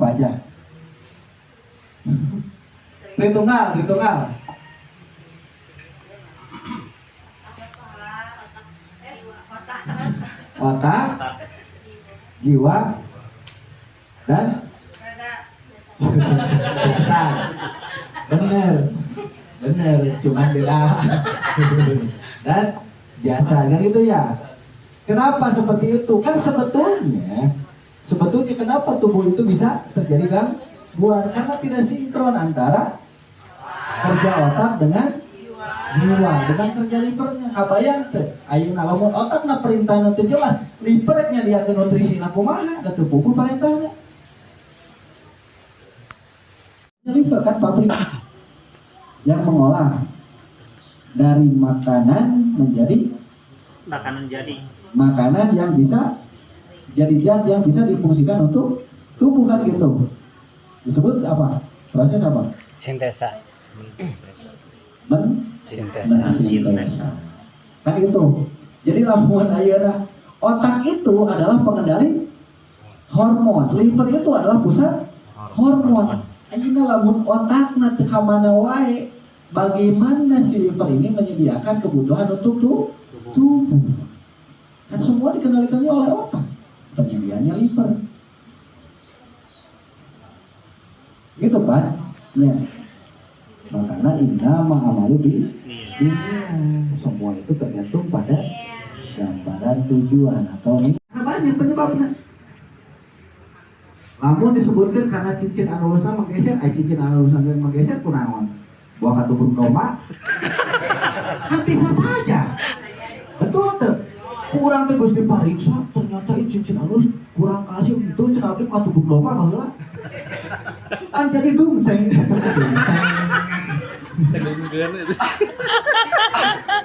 apa aja? Tritunggal. Otak, jiwa, dan jasad. Bener, cuma beda. Dan jasa, kan itu ya. Kenapa seperti itu? Kan sebetulnya kenapa tubuh itu bisa terjadi gangguan? Karena tidak sinkron antara kerja otak dengan jiwa, dengan kerja livernya. Apa yang ayeuna lamun otakna perintahna teu jelas, livernya dia ke nutrisi kumaha, da teu puguh perintahna. Liver kan pabrik yang mengolah dari makanan menjadi makanan yang bisa jadi zat yang bisa difungsikan untuk tubuh, kan gitu. Disebut apa? Proses apa? Sintesa. Sintesa. Kan gitu. Jadi lamun ayeuna otak itu adalah pengendali hormon, liver itu adalah pusat hormon. Ayeuna lamun otakna teu ka mana wae, bagaimana si liver ini menyediakan kebutuhan untuk tubuh? Kan semua dikendalikannya oleh otak, penyediaannya liver. Gitu Pak? Ya. Makanya inna ma'amalu semua itu tergantung pada gambaran tujuan atau ini. Karena banyak penyebabnya. Lamun disebutkan karena cincin anu lusa menggeser, cincin anu lusa menggeser kunaon? Buah katubur koma. Kan bisa saja. Betul tuh. Kurang teh geus dipariksa, ternyata cincin anu kurang kalsium itu cenah abdi katubur koma baheula. Kan jadi gungseng.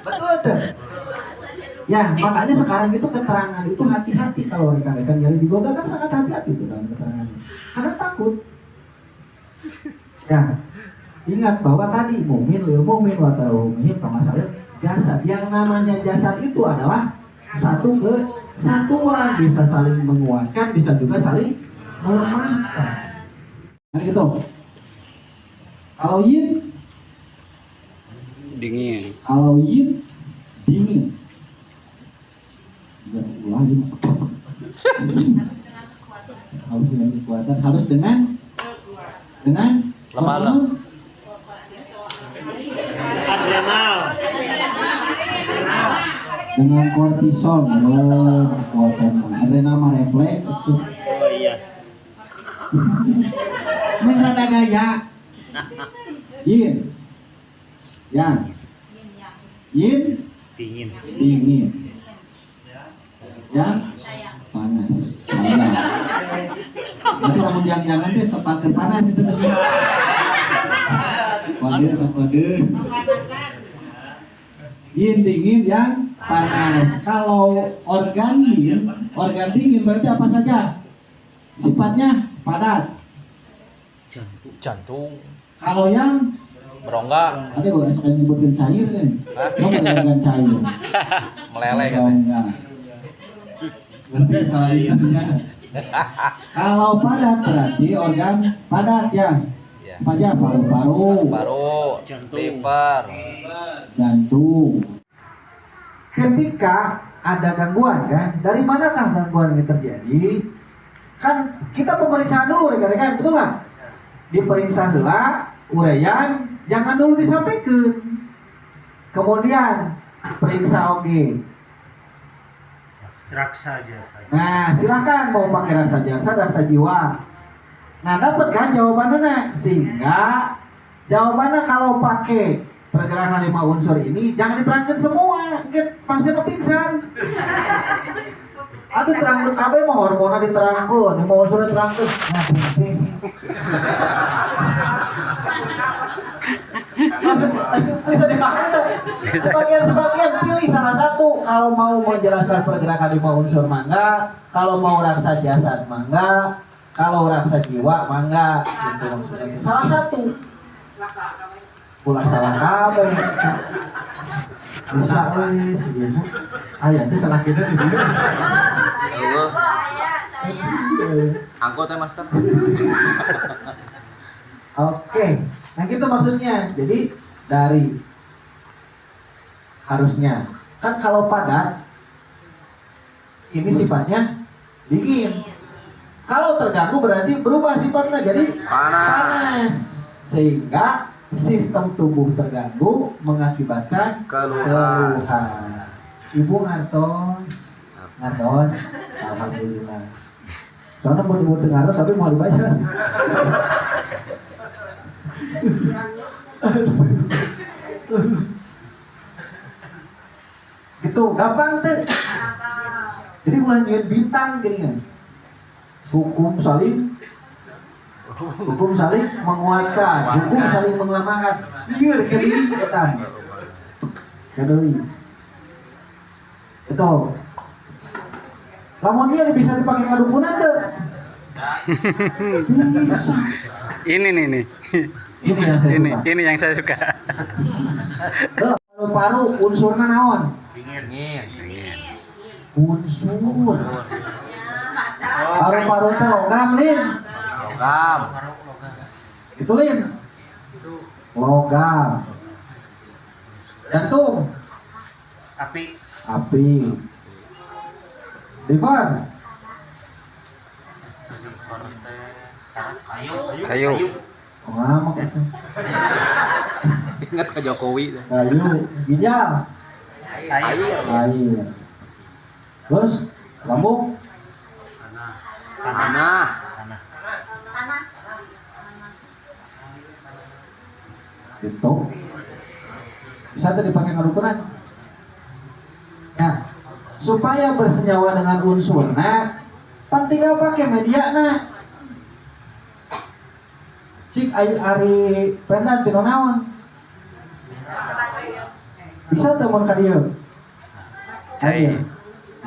Betul tuh. Ya, makanya sekarang itu keterangan itu hati-hati kalau rekan-rekan nyari di Google kan sangat hati-hati tuh dalam keterangannya. Karena takut. Ya, ingat bahwa tadi mumin wa taruhum masalah jasad. Yang namanya jasad itu adalah satu kesatuan, bisa saling menguatkan, bisa juga saling melemahkan. Nah gitu. Kalau yin Dingin. Kalau yin dingin. Harus dengan kekuatan, harus dengan lemah. dengan kortisol, kekuatan adrenal refleks itu. Oh iya. Mengrada gaya. Yin, yang, yin, dingin, yang panas. Nanti lamun jangan teh tepat ke panas itu tadi. Kode. Yin dingin yang panas. Kalau organ dingin berarti apa saja? Sifatnya padat. Jantung. Kalau yang berongga. ada gue suka nyebutkan cair kan? Lo menggunakan cair. Meleleh kan? Enggak. Berarti salah intinya. Kalau padat berarti organ padat ya. Apa aja? Paru-paru, liver, jantung. Ketika ada gangguan kan, dari manakah gangguan ini terjadi? Kan kita pemeriksaan dulu rekan-rekan, betul nggak? Diperiksa heula, urean, jangan dulu disampaikan. Kemudian periksa oke. Raksa jasa. Nah, silakan mau pakai rasa jasa, rasa jiwa. Nah, dapat kan jawabannya? Sehingga jawabannya kalau pakai pergerakan 5 unsur ini jangan diterangkan semua, kan pasien pingsan. Atau terang kabeh mah hormonnya diterangkan, 5 unsur diterangkan. Nah, bisa dipakai tuh. Sebagian pilih salah satu. Kalau mau menjelaskan pergerakan 5 unsur mangga, kalau mau rasa jasad mangga, kalau rasa jiwa mangga, gitu maksudnya. Salah satu. Pulang salah kabeh. Bisa sebenarnya. Ayah itu salah kita di sini. Angkot ya master. Oke, nah gitu maksudnya. Jadi dari harusnya kan kalau padat ini sifatnya dingin. Kalau terganggu berarti berubah sifatnya jadi panas. Sehingga sistem tubuh terganggu mengakibatkan keluhan. Ibu ngantos, alhamdulillah. Soalnya mau ibu ngantos tapi mau dibayar. Gitu, gampang tuh. Jadi ulah nyuin bintang gini kan. Hukum saling menguatkan, hukum saling melemahkan. Iya, kediri ketam. Kediri. Itu. Lamun dia bisa dipakai ngadukunan tuh. Bisa. Ini nih. Ini yang saya suka. Ini yang saya suka. Tuh, paru-paru unsurna naon? Dingin. Unsur. Paru-paru teh logam, Lin. Logam. Itu, Lin. Logam. Jantung. Api. Liver. Kayu. Ngamak itu. Ingat ke Jokowi. Kayu. Ginjal. Air. Terus lambung. Tanah. Gitu. Bisa tuh dipakai ngadukunan. Nah, supaya bersenyawa dengan unsur, nah, penting apa pakai media nah. Cik ari pendan tino naon. Bisa temen ka dieu. Cai.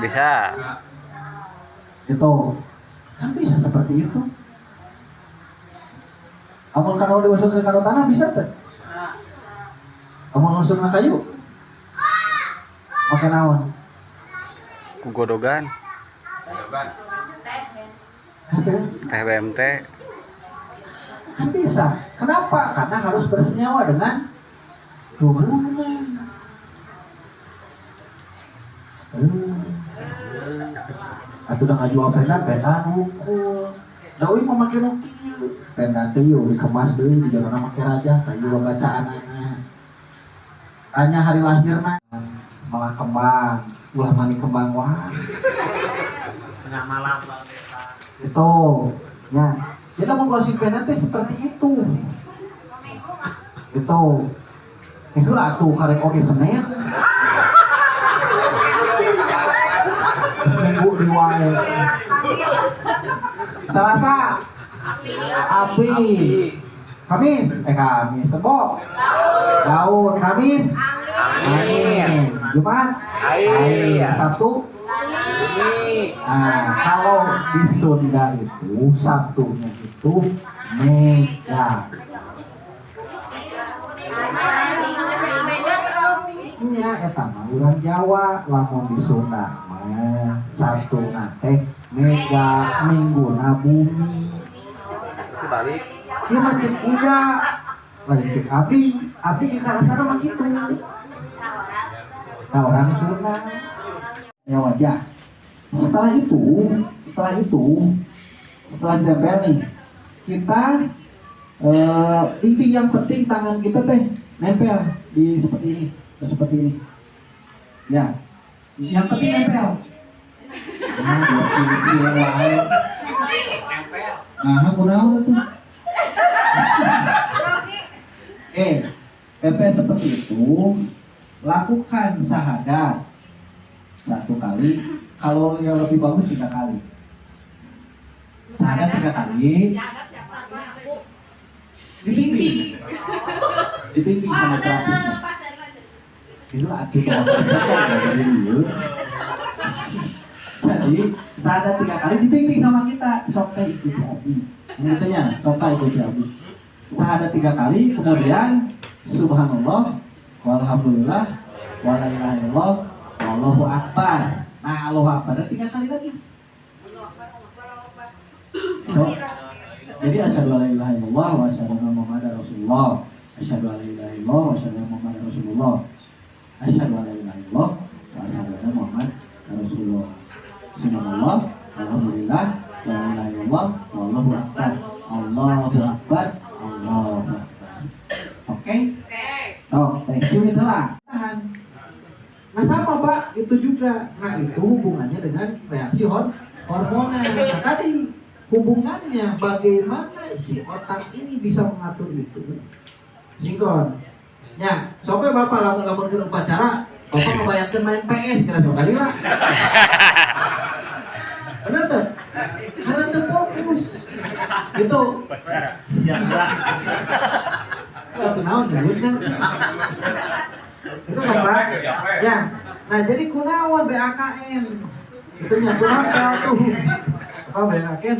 Bisa. Itu. Kan bisa seperti itu. Amun kana diusung ke kana tanah bisa teh. Amun usung na kayu. Pakai naon? Kugodogan. Teh BMT. Kan bisa. Kenapa? Karena harus bersenyawa dengan tubuhnya. Atuh udah ngajual pendan hukum. Da euy mau make nu kieu. Pendan teh yeuh dikemas deui di jalan make raja kayu bacaanana. Tanya hari lahirna malah kembang, ulah mani kembang wah. Tengah malam. Itu. Ya. Jadi lamun closing pendan teh seperti itu. Itu. Itu lah tuh karek oge Senin. Seminggu di wae. Selasa api. Kamis Sebo. Daun. Kamis angin. Jumat air. Sabtu bumi. Nah, kalau di Sunda itu Sabtunya itu mega. Ya, eta mah urang Jawa, lamun di Sunda mah Sabtu teh mega, Mingguna bumi. Balik. Ieu mah cek uja, lain cek abi di karasana mah kitu. Nah, orang Sunda ya wajah. Setelah ditempel nih, kita yang penting tangan kita teh nempel di seperti ini. Ya, yang penting nempel. Nah, kunaon tuh? TP seperti itu. Lakukan syahadat 1 kali. Kalau yang lebih bagus 3 kali. Syahadat 3 kali. Dibimbing sama terapisnya. Itu atuh jadi syahadat 3 kali dibimbing sama kita. Sok teh ikuti abdi. Maksudnya sok teh ikuti abdi. Syahadat 3 kali, kemudian subhanallah, walhamdulillah, wala ilaha illallah, wallahu akbar. Nah, Allahu akbar 3 kali lagi. Jadi asyhadu alla ilaha illallah wa asyhadu anna muhammadar rasulullah. Asyhadu alla ilaha illallah wa asyhadu anna muhammadar rasulullah. Asyhadu alla ilaha illallah wa asyhadu anna muhammadar rasulullah. Subhanallah, alhamdulillah, la ilaha illallah, wallahu akbar. Allahu akbar, Allahu akbar. Oke? Oh, thank you itulah. Tahan. Nah sama Pak, itu juga. Nah itu hubungannya dengan reaksi hormonal. Nah tadi hubungannya bagaimana si otak ini bisa mengatur itu sinkron. Ya, sampai Bapak lamun ke upacara, Bapak ngebayangkan main PS kira tadi lah. Bener tuh? Karena tuh fokus. Itu. Kenaon nyebutnya. Itu kan Pak? Ya. Nah jadi kunaon BAKN. Itu nya kunaon tuh. Apa BAKN?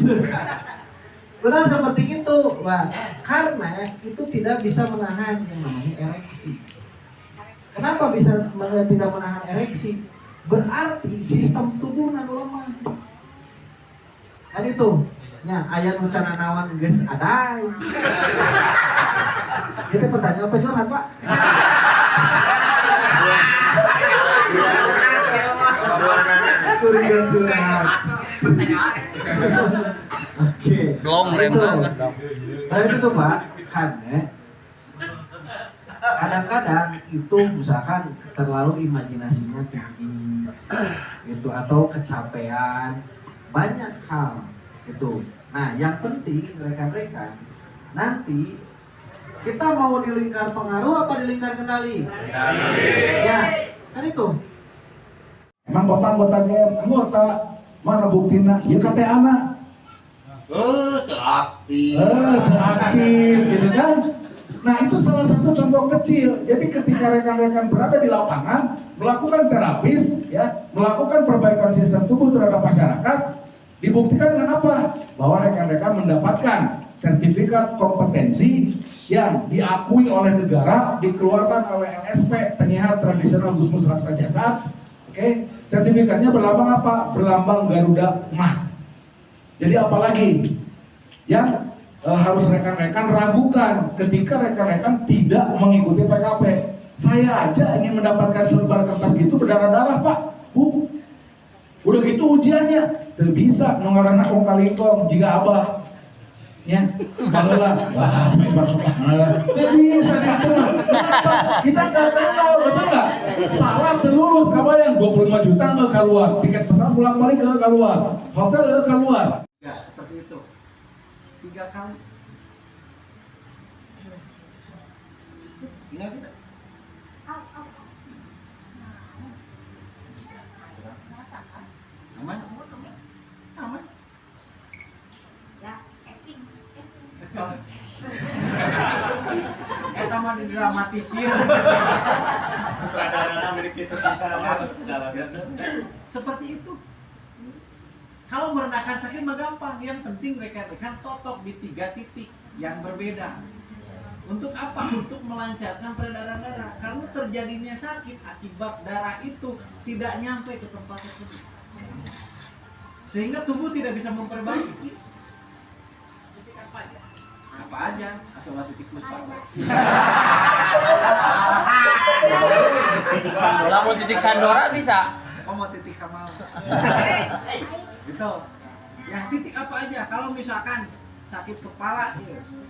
Benar seperti itu, Pak. Karena itu tidak bisa menahan yang namanya ereksi. Kenapa bisa tidak menahan ereksi? Berarti sistem tubuh nanu lemah. Kan itu, nya aya nu can naon geus ada. Itu pertanyaan apa curhat, Pak? Curhat. Oke. Belum Nah itu tuh Pak, karena kadang-kadang itu misalkan terlalu imajinasinya tinggi, gitu atau kecapean, banyak hal itu. Nah yang penting rekan-rekan nanti kita mau di lingkar pengaruh apa di lingkar kendali? Ya, kan itu. Emang bapak anggotanya anggota mana buktinya? Ya kata anak. Teraktif. Teraktif, gitu kan? Nah itu salah satu contoh kecil. Jadi ketika rekan-rekan berada di lapangan, melakukan terapis, ya, melakukan perbaikan sistem tubuh terhadap masyarakat, dibuktikan dengan apa? Bahwa rekan-rekan mendapatkan sertifikat kompetensi yang diakui oleh negara, dikeluarkan oleh LSP, penyiar tradisional Gusmus Raksa Jasa. Oke, sertifikatnya berlambang apa? Berlambang Garuda Emas. Jadi apalagi yang harus rekan-rekan ragukan ketika rekan-rekan tidak mengikuti PKP. Saya aja ingin mendapatkan selebar kertas gitu berdarah-darah Pak, Bu. Udah gitu ujiannya, tuh bisa mengarana kong kalingkong jika abah. Ya, baheula, wah, memang sudah tidak bisa dikenal. Kenapa? Kita nggak kenal, betul nggak? Salah terlurus, kabayang 25 juta nggak keluar, tiket pesawat pulang balik nggak keluar, hotel nggak keluar. Ya, seperti itu. 3 kali. Ingat tidak? Aman? Aman? Eta mah didramatisir. Sutradarana milik kita bisa. Seperti itu. Kalau meredakan sakit mah gampang. Yang penting rekan-rekan totok di 3 titik yang berbeda. Untuk apa? Untuk melancarkan peredaran darah. Karena terjadinya sakit akibat darah itu tidak nyampe ke tempat tersebut. Sehingga tubuh tidak bisa memperbaiki. Apa aja? Asal titik plus Pak. Titik Sandora, mau titik Sandora bisa. Oh mau titik Kamal. Gitu. Yang titik apa aja? Kalau misalkan sakit kepala,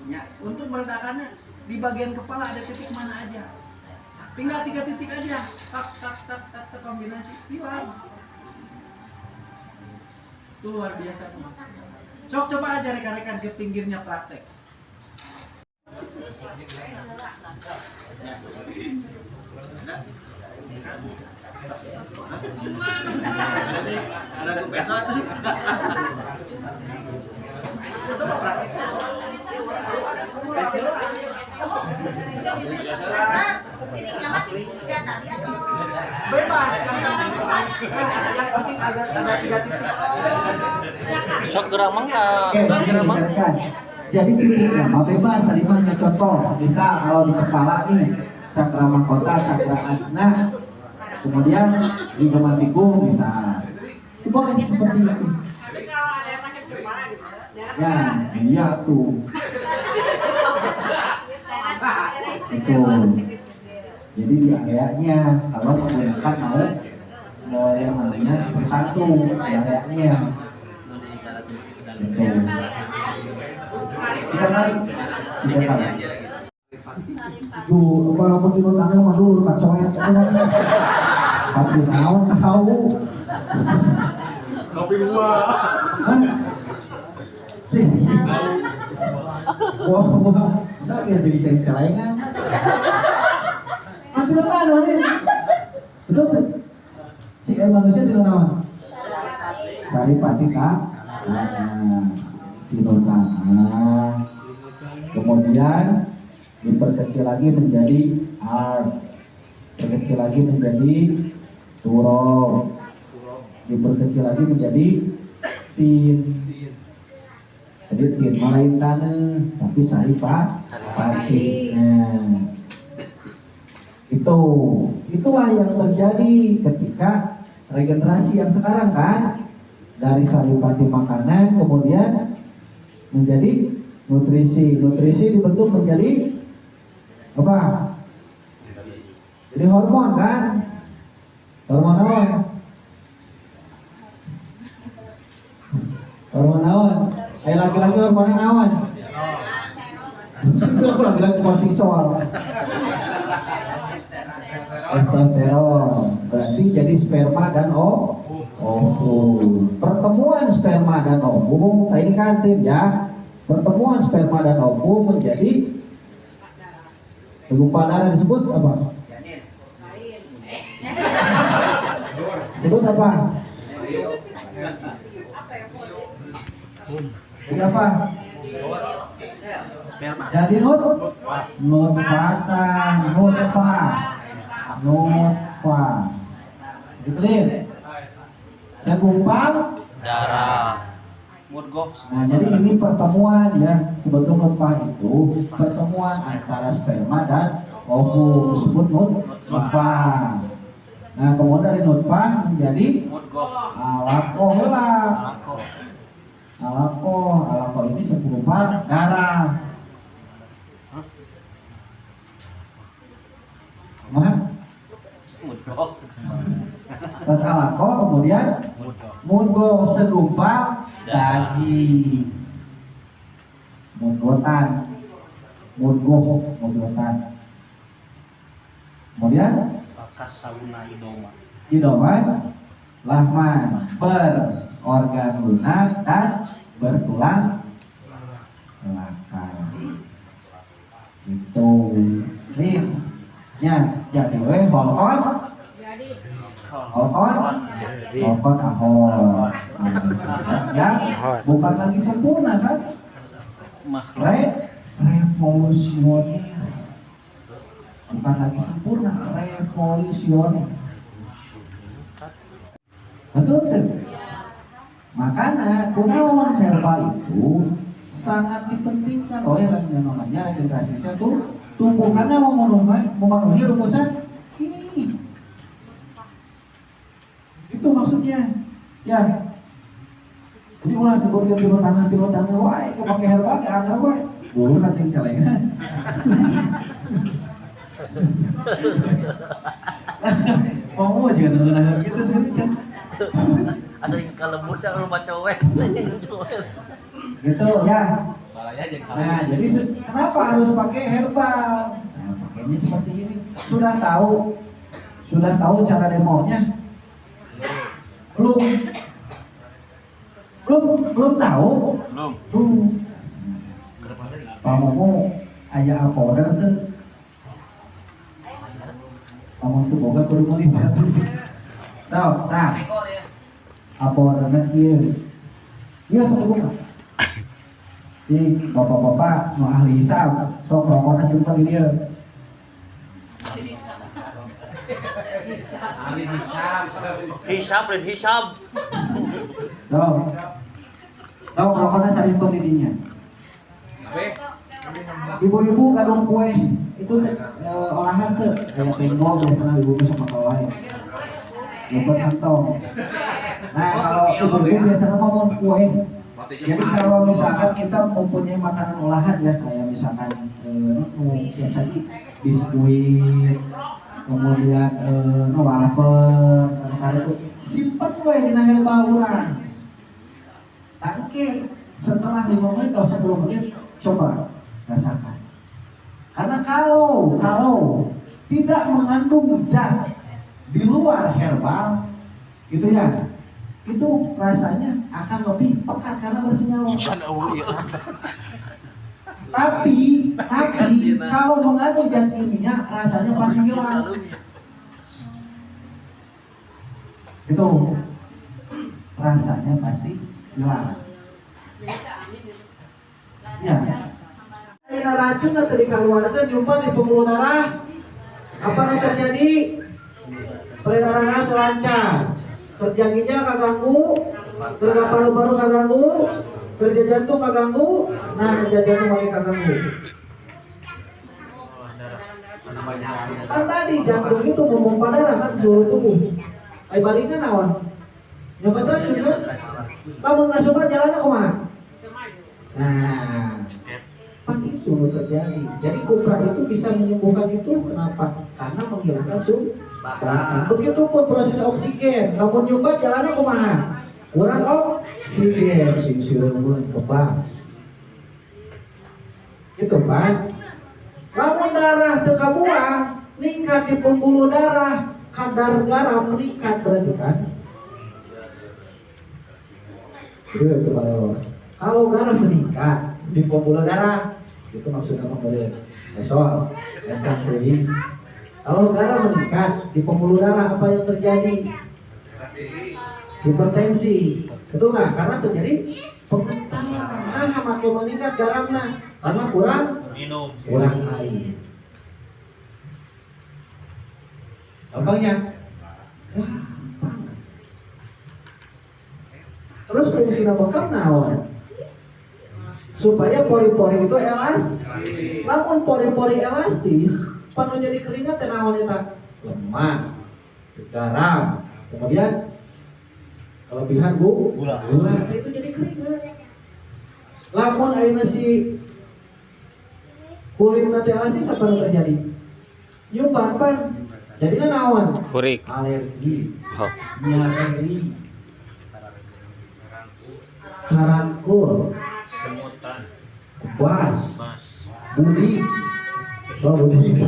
ya, untuk meredakannya di bagian kepala ada titik mana aja? Tinggal 3 titik aja. Tak kombinasi hilang. Itu luar biasa. Sok coba aja rekan-rekan ke pinggirnya praktek. Ada besok tuh. Coba praktek. Bebas, yang penting ada 3 titik. Sok geramang Jadi titiknya mah bebas, tadi mah contoh, bisa kalau di kepala nih cakra mahkota, cakra ajna, kemudian zigomatikum bisa. Itu boleh seperti itu. Tapi kalau ada sakit kepala gitu, Ya, iya tuh. Itu. Jadi di areanya kalau menggunakan mau yang namanya satu di areanya. Itu. Kita tarik. Kita tarik. Tuh, apa menurut Anda dulu kacau ya? Tapi tahu. Kopi buah. Sih. Wah, saya jadi ceng-celengan. Mati tahu nih. Betul. Si manusia di mana? Saripati Kak. Di Tengah. Kemudian diperkecil lagi menjadi art, diperkecil lagi menjadi turo, diperkecil lagi menjadi tin. Jadi tin malain tanah, tapi saripati. Nah, itulah yang terjadi ketika regenerasi yang sekarang kan, dari saripati makanan kemudian menjadi nutrisi dibentuk menjadi apa? Jadi hormon kan? Hormon apa? Hormon naon? Laki-laki hormon naon? Laki-laki kortisol. Testosteron. Berarti jadi sperma dan ovum. Pertemuan sperma dan ovum, ini kan tim ya. Pertemuan sperma dan ovum menjadi segumpal darah disebut apa? Sebut apa? Jadi apa? Jadi nutfah. Diklir. Segumpal Darah. Murgoh. Nah, jadi ini pertemuan ya, sebetulnya nutfah itu pertemuan antara sperma dan ovum disebut nutfah. Nah, kemudian dari nutfah menjadi alaqoh lah. Alaqoh ini segumpal darah. Nah, pas alaqoh kemudian mudghah segumpal daging. Mudghah. Kemudian Kasawuna idoman lahman berorgan lunak dan bertulang belakang. Itu nih ya, jadi holkon ahon ya, bukan lagi sempurna kan, revolusioner, bukan lagi sempurna, revolusioner. Betul kan? Makanya kunaon verbal itu sangat dipentingkan oleh yang namanya regenerasi tuh tumbuhannya memenuhi rumusan ini. Itu maksudnya ya. Jadi ulah diberi tiru tangan wae kepake herbal ke anggar wae. Bulu kacing celengan. Mau aja ngeunah gitu sih kan. Ada yang kalembur cak rumah cowek. Gitu ya. Nah, jadi kenapa harus pakai herbal? Nah, pakainya seperti ini. Sudah tahu cara demonya? Belum tahu? Belum. Pamomu aya apoder teh. Pamomu tuh boga kudu melihat. So, tah. Apoderna kieu. Iya sok boga. Si bapak-bapak nu ahli hisab, sok rokokna simpen di dieu. Hisab. So rokokna salimpen di dinya. Ibu-ibu kadung kue itu olahan tuh kayak tengok biasanya ibu-ibu sama kawan. Lupa kantong. Nah kalau ibu-ibu biasanya ngomong kue Jadi kalau misalkan kita mempunyai makanan olahan ya, kayak misalkan siapa tadi biskuit, kemudian wafer, karena itu simpan gue di nanggal bauran. Oke, setelah 5 menit atau 10 menit coba rasakan. Karena kalau tidak mengandung zat di luar herbal, gitu ya, itu rasanya akan lebih pekat karena bersenyawa. Tapi kalau mengandung zat kimia, rasanya pasti hilang. Itu rasanya pasti hilang. Ya. Ada racun atau dikeluarkan nyumpat di pembuluh darah, apa yang terjadi? Peredaran darah lancar, kerja ginjal kaganggu, kerja paru-paru kaganggu, kerja jantung kaganggu, nah kerja jantung makin kaganggu. Kan tadi jantung itu memompa darah kan seluruh tubuh. Ayo balikkan awan. Nyoba racun kan? Kamu nggak coba jalan aku mah. Nah, apa itu terjadi? Jadi kopra itu bisa menyembuhkan itu kenapa? Karena menghilangkan sumbatan. Begitupun proses oksigen. Kamu nyoba jalan aku mah. Kurang oksigen, sing-sirungun kebang. Itu kan? Lamun darah teka buang, meningkat di pembuluh darah, kadar garam meningkat berarti kan? Itu kalau garam meningkat di pembuluh darah, itu maksudnya mengalir. Soal yang kalau garam meningkat di pembuluh darah, apa yang terjadi? Hipertensi. Betul nggak? Karena terjadi pengentalan. Nah, makin meningkat garamnya karena kurang air. Gampangnya. Terus fungsi nama naon? Supaya pori-pori itu elastis. Namun pori-pori elastis, panu jadi keringat naon eta? Lemak, garam, kemudian kelebihan gula itu jadi keringat. Lamun ayeuna si kulit nanti elastis apa yang terjadi? Nyumbat pan. Jadinya naon? Kurik. Alergi, Oh. nyeri, karangkul, Semutan. bas, Bas. budi, budi.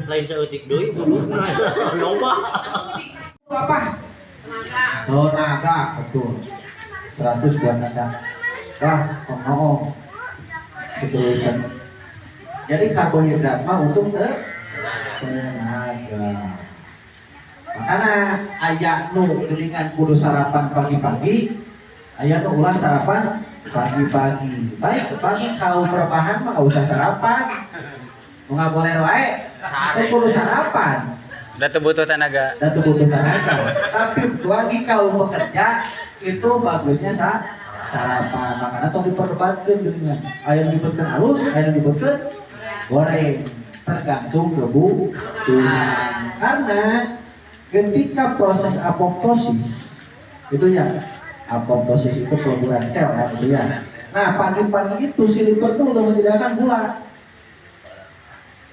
Lain seutik deui bulu nyoba. Itu apa? Oh, naga, betul. 100 buat naga. Wah, ngomong. Betul. Jadi karbohidrat mah untuk tenaga. Makanya aya nu geuningan kudu sarapan pagi-pagi, aya nu ulah sarapan pagi-pagi. Baik, pagi kaum rebahan mah gak usah sarapan. Mau ngagoler wae, kudu sarapan. Udah butuh tenaga. Dan butuh tenaga. Tapi bagi kaum pekerja itu bagusnya sarapan. Makanya tong diperdebatkeun geuningan. Aya nu dibutuhkeun halus, aya nu dibutuhkeun goreng. Tergantung kebutuhan. Karena ketika proses apoptosis itu ya, apoptosis itu peleburan sel kan gitu ya. Nah pagi-pagi itu si liver tuh udah menyediakan gula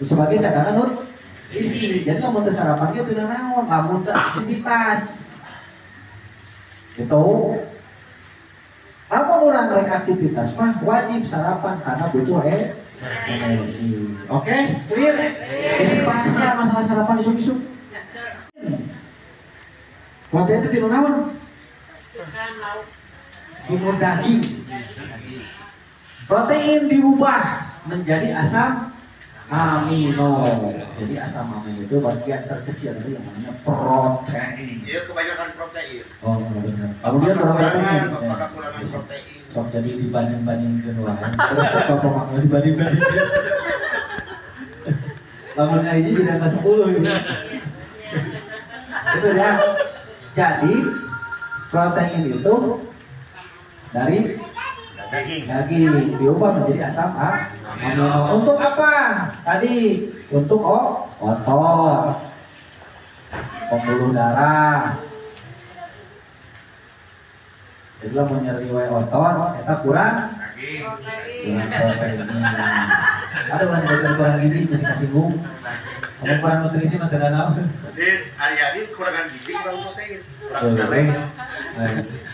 sebagai cadangan isi. Jadi lamun teu sarapannya tidak naon, lamun teu aktivitas gitu. Lamun urang rek aktivitas mah wajib sarapan karena butuh energi. Oke, clear? Isi bahasnya masalah sarapan isuk-isuk. Waktu itu tinu naon? Tinu daging. Protein diubah menjadi asam amino. Jadi asam amino itu bagian terkecil dari yang namanya protein. Iya, kebanyakan protein. Oh benar. Kemudian protein. Kekurangan protein. Sok jadi dibanding-bandingkan lain. Terus apa makna dibanding-bandingkan? Lamunnya ini tidak ke 10 gitu. Itu ya. Jadi protein itu dari daging diubah menjadi asam amino. Untuk apa? Tadi untuk otot, pembuluh darah, Jadi lah mau nyeri wae otot, eta kurang protein. Ada orang yang kurang gizi masih kasinggung. Kamu kurang nutrisi mah teu naon. Jadi hari-hari kurangan gizi kurang protein.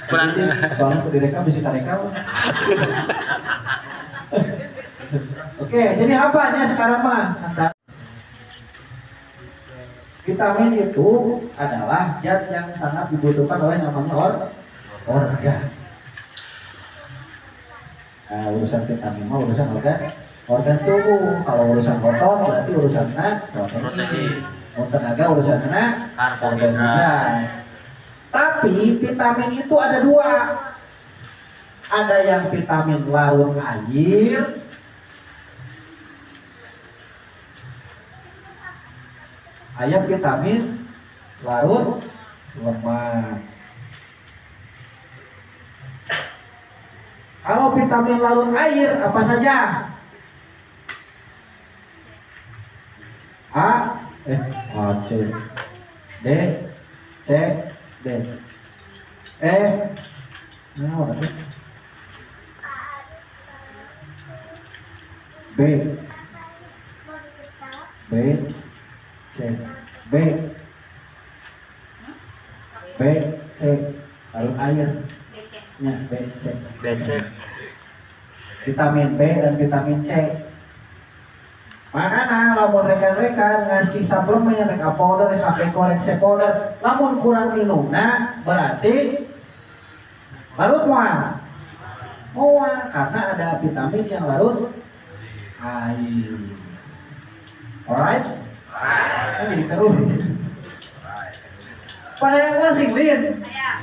Kurang. Bang direkam bisa direkam. Oke, jadi apa nya sekarang mah? Vitamin itu adalah zat yang sangat dibutuhkan oleh namanya organ. Nah, urusan vitamin mah urusan organ tubuh. Kalau urusan otot berarti urusan protein. Untuk tenaga urusan karbohidrat. Tapi vitamin itu ada dua. Ada yang vitamin larut air, ada vitamin larut lemak. Kalau vitamin larut air apa saja? A, C, D, C, D, E, nah, apa sih? B, B, C, B, B, C, larut air. Ya, B, C. DC. Vitamin B dan vitamin C. Makanya lamun rekan-rekan ngasih suplemen, reka powder, HP koreksi powder, lamun kurang minum, nah berarti larut mual. Mual karena ada vitamin yang larut air. Alright? Kan jadi terus. Pada yang masih lin,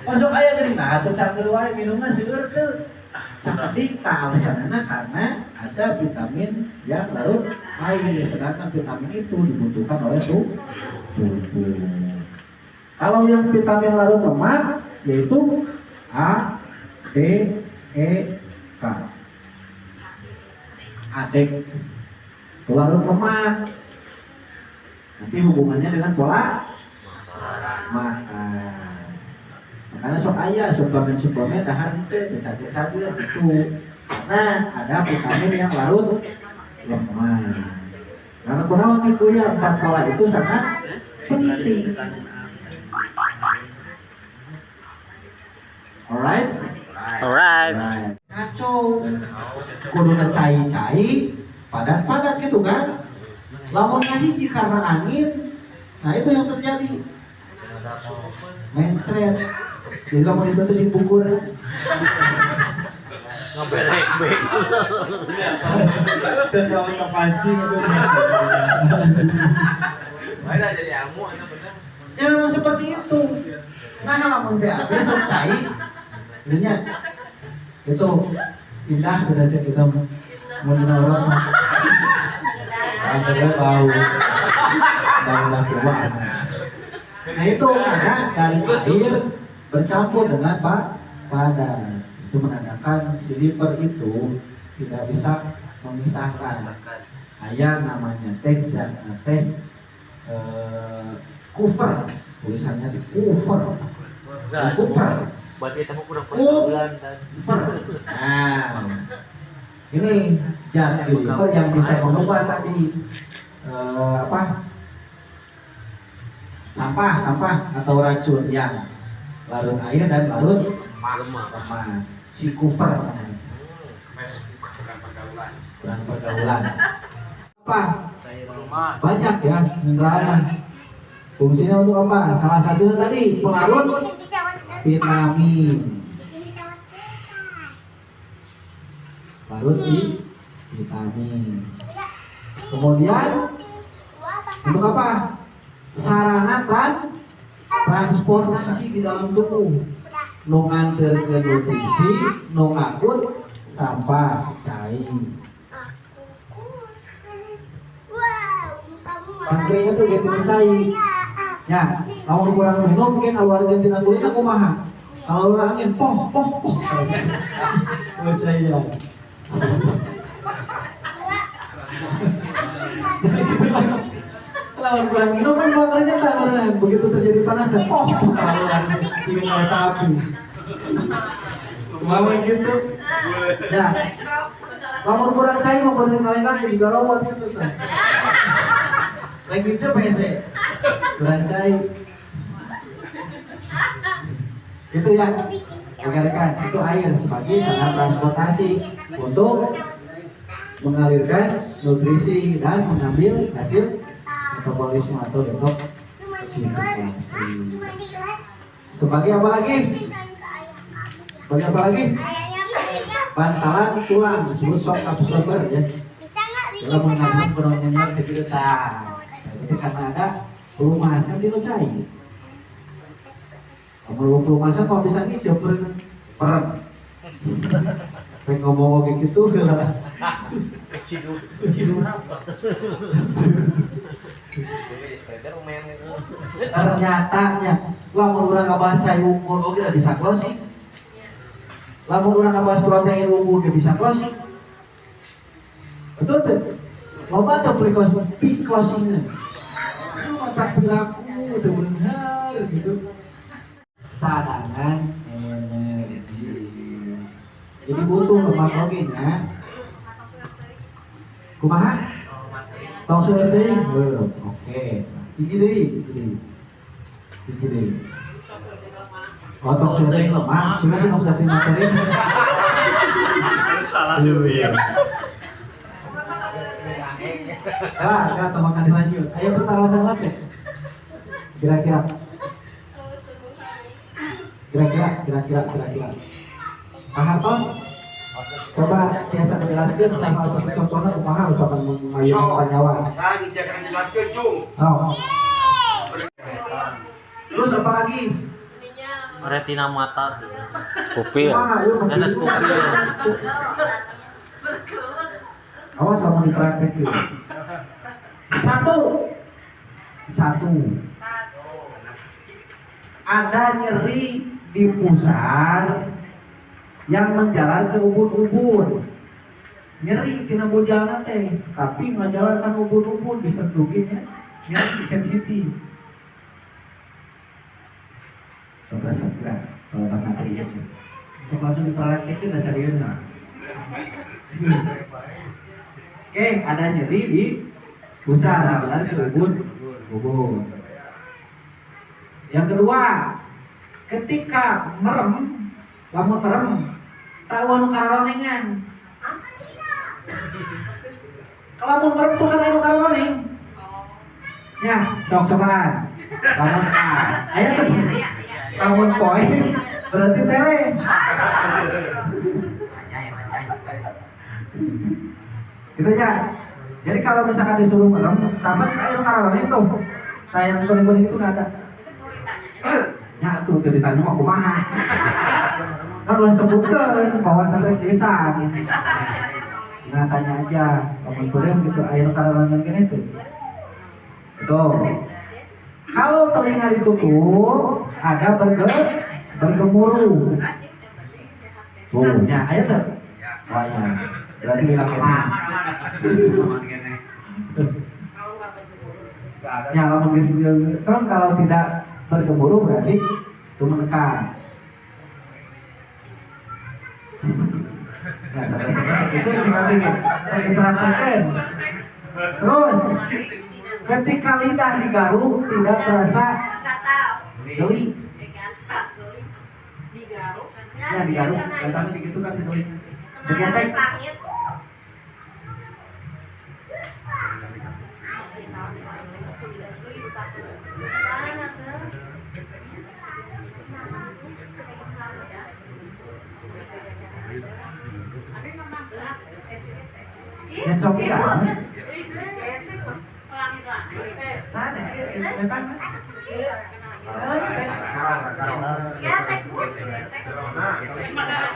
masuk ayah jadi nah tuh canggih wae minumnya seueur teu. Dikta alasannya karena ada vitamin yang larut air, sedangkan vitamin itu dibutuhkan oleh tubuh. Kalau yang vitamin larut lemak yaitu A, D, E, K. Adek itu larut lemak. Nanti hubungannya dengan pola makan. Karena sok ayah suplemen tahan itu cager gitu. Karena ada vitamin yang larut lemak. Karena kunaon itu ya 4 pola itu sangat penting. Alright? Alright. Kacau. Kuduna cai-cai, padat-padat gitu kan. Lamun ngahiji karena angin, nah itu yang terjadi. Mencret. Jadi kamu itu tuh dipukul. Ngebelek-belek. Dan kalau kepancing itu. Mana jadi amu itu benar. Ya memang seperti itu. Nah lamun BAB sok cai, ini itu indah sudah cek kita menurut. Akhirnya bau keluar. Nah itu karena dari air bercampur dengan badan, itu menandakan si liver itu tidak bisa memisahkan. Ayah namanya zat kufer, tulisannya di kufer. Berarti kamu kurang pergaulan kan. Nah, ini zat di liver yang bisa mengubah tadi sampah atau racun yang larut air dan larut lemak. Si kufer kurang pergaulan. Apa? Banyak ya mineralnya. Fungsinya untuk apa? Salah satunya tadi pelarut vitamin. Larut vitamin. Kemudian untuk apa? Sarana transportasi di dalam tubuh. Nu nganterkeun nutrisi, nu ngangkut sampah cair. Pankreasnya tuh gitu cair. Ya, kalau kurang minum mungkin awal ganti kulit aku mahal. Kalau orang angin, poh. Cair. Kalau kurang minum kan makanannya tak begitu terjadi panas dan ingin kereta api. Mau gitu. Nah, lamun kurang cai mau bener kalian kaki di garawat gitu kan. Lagi cepet sih. Kurang cai. Itu ya. Rekan-rekan, itu air sebagai sarana transportasi untuk mengalirkan nutrisi dan mengambil hasil metabolisme atau detoksifikasi. Sebagai apa lagi? Sebagai apa lagi? Bantalan tulang disebut shock absorber ya. Dalam mengatur penurunan kegiatan. Itu karena ada perumahan kan tidak cair. Kalau perumahan kalau bisa hijau peren. Pengen ngomong kayak gitu lah. Ternyata nya, lamun urang ngabaca ukur oge bisa closing. Lamun urang ngabaca protein unggul ge bisa closing. Betul tuh. Loba tuh closing. Otak perilaku itu benar gitu. Cadangan energi. Jadi butuh lemak oge nya. Kumaha? Tong seueur deui. Oke. Hiji deui. Oh, tong seueur deui lemak, cuma di tong seueur materin. Salah dulu ya. Kita makan lanjut. Ayo pertaruhan lagi. Kira-kira. Pak Hartos, coba biasa menjelaskan sama seperti contohnya kumaha ucapan mengayokan nyawa. Saya jangan jelaskan cung. Oh. Terus apa lagi? Retina mata. Pupil. Tetes pupil. Awas sama dipraktekin. Satu. Ada nyeri di pusar yang menjalan ke ubun-ubun. Nyeri tina bujangan teh, tapi menjalankan ubun-ubun disentuhinnya nyeri sensitif. Coba segera kalau materi itu. Sok langsung dipraktekin dasar serius. Oke, ada nyeri di pusar menjalan ke ubun-ubun. Yang kedua, ketika lamun merem, tahu anu kararonengan. Kalau lamun merem tuh kan anu kararoneng. Ya, cobaan. Lamun aya tuh. Lamun poe berarti tere. Gitu ya. Jadi kalau misalkan disuruh merem, tapi anu kararoneng tuh. Tayang kuning-kuning itu enggak ada. Ya tuh ditanya mau kumaha. Kan udah sebutkan bahwa tentang desa. Nah tanya aja, kamu boleh gitu air karawangan kan itu. Tuh. Kalau telinga ditutup, ada bergemuruh. Tuh, ya ayo tuh. Wah ya, berarti bilang kena. Ya kalau tidak bergemuruh berarti itu menekan. Nah, sampai itu saya diterapkan. Terus, ketika lidah digaruk tidak terasa geli. Ya digaruk, tapi begitu kan digeli. Begetek. Ya coki kan? Sana, datang.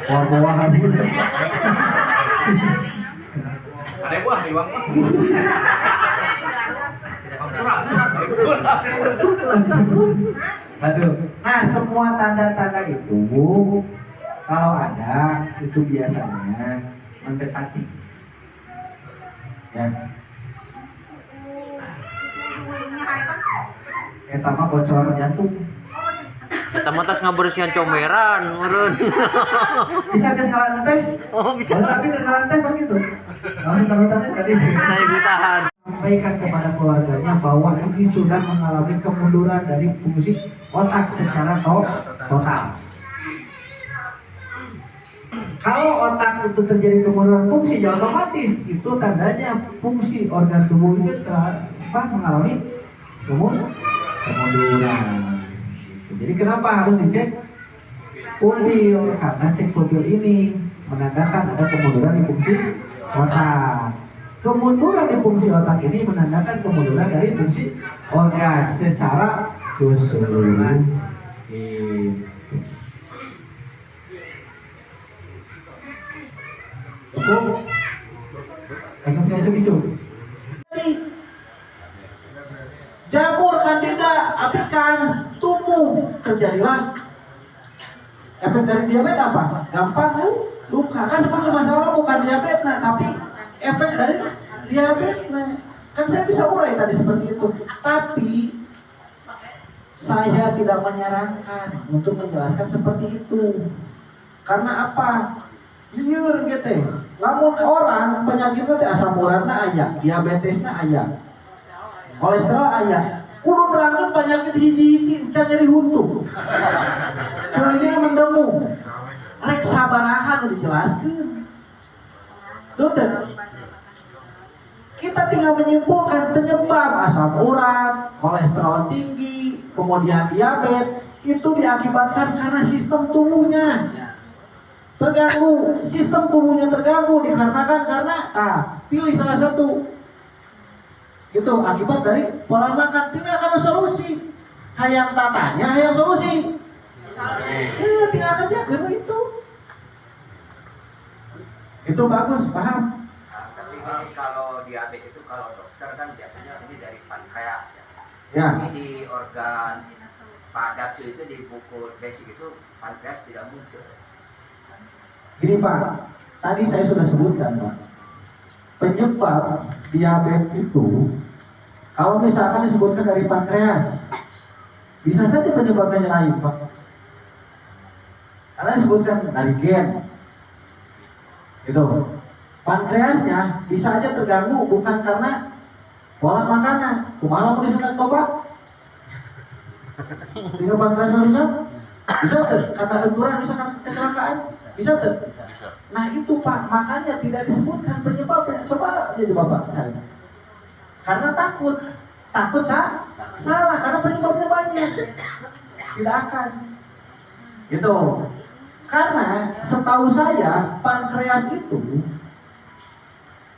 Buah-buahan. Ada buah di uang mah. Aduh. Nah, semua tanda-tanda itu kalau ada itu biasanya mendekati. Ya. Pertama bocor jantung. Kita matas ngabersihan comberan, meureun. Bisa ke skala teh? Oh, bisa. Tapi ke skala teh begitu. Langsung tahu-tahu tadi. Naik ditahan. Sampaikan kepada keluarganya bahwa ini sudah mengalami kemunduran dari fungsi otak secara total. Kalau otak itu terjadi kemunduran fungsi, ya otomatis itu tandanya fungsi organ tubuh itu mengalami kemunduran. Jadi kenapa harus dicek pupil? Karena cek pupil ini menandakan ada kemunduran di fungsi otak. Kemunduran di fungsi otak ini menandakan kemunduran dari fungsi organ secara keseluruhan. Jamur kandida apikan tumbuh terjadilah efek dari diabetes apa? Gampang luka. Kan sebenarnya masalah bukan diabetes, tapi efek dari diabetes. Kan saya bisa urai tadi seperti itu. Tapi saya tidak menyarankan untuk menjelaskan seperti itu. Karena apa? Liur gitu. Lamun orang penyakitnya teh asam uratna aya, diabetesna aya, kolesterol aya. Kudu berangkat penyakit hiji-hiji encan nyeri huntu. Soalnya mendemu. Rek sabaraha nu dijelaskeun. Dokter. Kita tinggal menyimpulkan penyebab asam urat, kolesterol tinggi, kemudian diabetes itu diakibatkan karena sistem tubuhnya terganggu. Sistem tubuhnya terganggu dikarenakan karena pilih salah satu. Itu akibat dari pola makan. Tinggal karena solusi. Hayang tatanya, hayang solusi. Tinggal kerja karena itu. Itu bagus, paham? Tapi ini kalau diabetes itu kalau dokter kan biasanya ini dari pankreas ya. Ya. Ini di organ padat itu di buku basic itu pankreas tidak muncul. Gini Pak, tadi saya sudah sebutkan Pak, penyebab diabetes itu kalau misalkan disebutkan dari pankreas, bisa saja penyebabnya lain Pak. Karena disebutkan dari gen, gitu. Pankreasnya bisa aja terganggu bukan karena pola makanan. Kumaha mau disentak coba? Sehingga pankreasnya rusak? Bisa tuh, kata benturan misalkan kecelakaan, bisa tuh. Nah itu Pak, makanya tidak disebutkan penyebabnya. Coba aja Bapak cari. Karena takut salah karena penyebabnya banyak. Tidak akan. Gitu. Karena setahu saya pankreas itu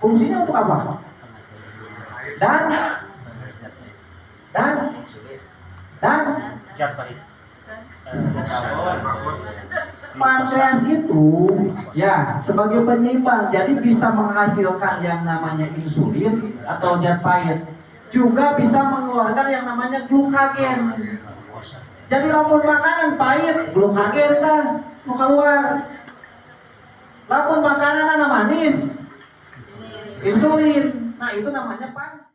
fungsinya untuk apa? Dan pankreas itu ya sebagai penyeimbang, jadi bisa menghasilkan yang namanya insulin atau zat pahit, juga bisa mengeluarkan yang namanya glukagen. Jadi lamun makanan pahit, glukagen kan mau keluar. Lamun makanan manis, insulin. Nah itu namanya pankreas.